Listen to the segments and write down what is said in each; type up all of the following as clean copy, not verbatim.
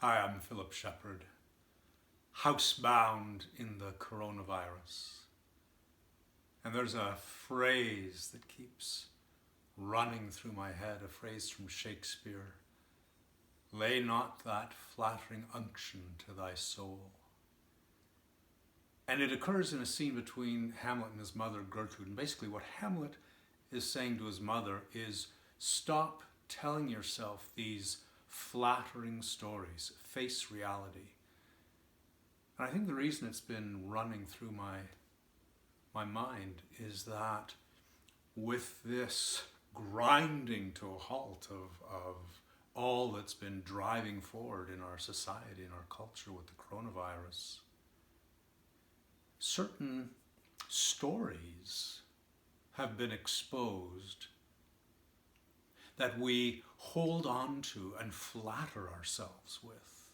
Hi, I'm Philip Shepherd, housebound in the coronavirus. And there's a phrase that keeps running through my head, a phrase from Shakespeare. Lay not that flattering unction to thy soul. And it occurs in a scene between Hamlet and his mother, Gertrude. And basically what Hamlet is saying to his mother is, stop telling yourself these flattering stories, face reality. And I think the reason it's been running through my mind is that with this grinding to a halt of all that's been driving forward in our society, in our culture with the coronavirus, certain stories have been exposed that we hold on to and flatter ourselves with.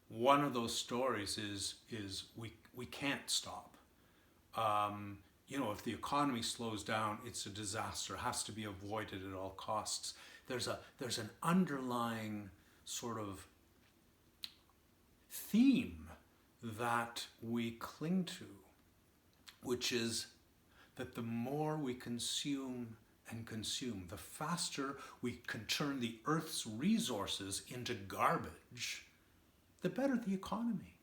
One of those stories is we can't stop. If the economy slows down, it's a disaster. It has to be avoided at all costs. There's an underlying sort of theme that we cling to, which is that the more we consume and consume, the faster we can turn the earth's resources into garbage, the better the economy.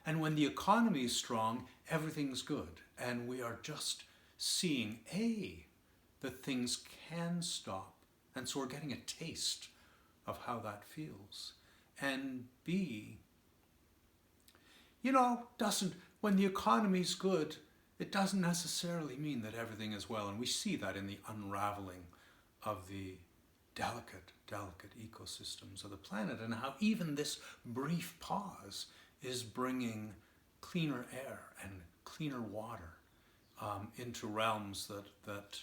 And when the economy is strong, everything's good. And we are just seeing, A, that things can stop. And so we're getting a taste of how that feels. And B, when the economy's good, it doesn't necessarily mean that everything is well. And we see that in the unraveling of the delicate ecosystems of the planet, and how even this brief pause is bringing cleaner air and cleaner water into realms that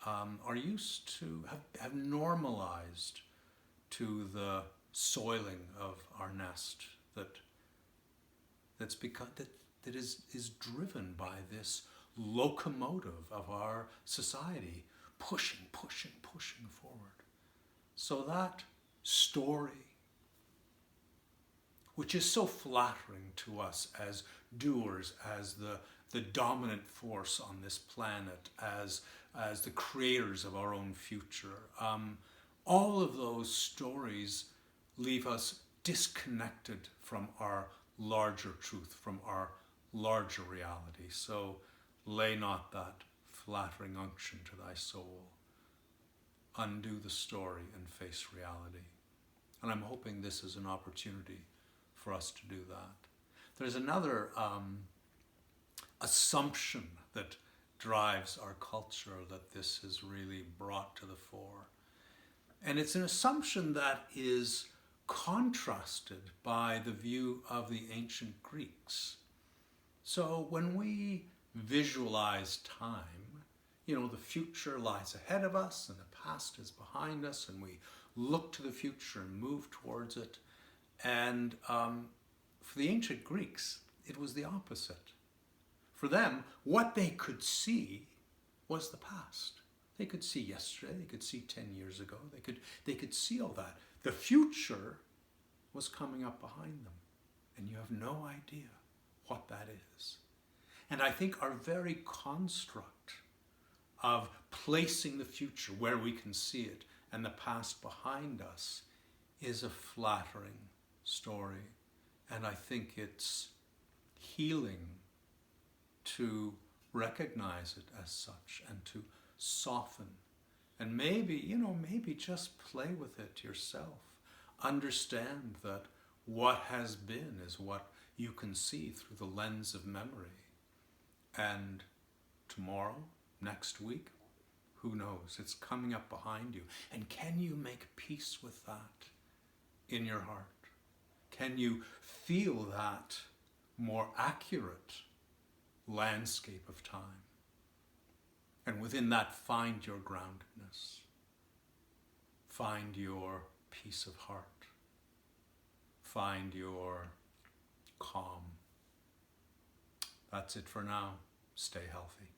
are used to, have normalized to the soiling of our nest that is driven by this locomotive of our society pushing forward. So that story, which is so flattering to us as doers, as the dominant force on this planet, as the creators of our own future, all of those stories leave us disconnected from our larger truth, from our larger reality. So lay not that flattering unction to thy soul. Undo the story and face reality. And I'm hoping this is an opportunity for us to do that. There's another assumption that drives our culture that this has really brought to the fore. And it's an assumption that is contrasted by the view of the ancient Greeks. So when we visualize time, the future lies ahead of us and the past is behind us, and we look to the future and move towards it. And for the ancient Greeks, it was the opposite. For them, what they could see was the past. They could see yesterday, they could see 10 years ago, they could see all that. The future was coming up behind them, and you have no idea what that is. And I think our very construct of placing the future where we can see it and the past behind us is a flattering story. And I think it's healing to recognize it as such and to soften. And maybe just play with it yourself. Understand that what has been is what you can see through the lens of memory. And tomorrow, next week, who knows? It's coming up behind you. And can you make peace with that in your heart? Can you feel that more accurate landscape of time? And within that, find your groundedness. Find your peace of heart. Find your calm. That's it for now. Stay healthy.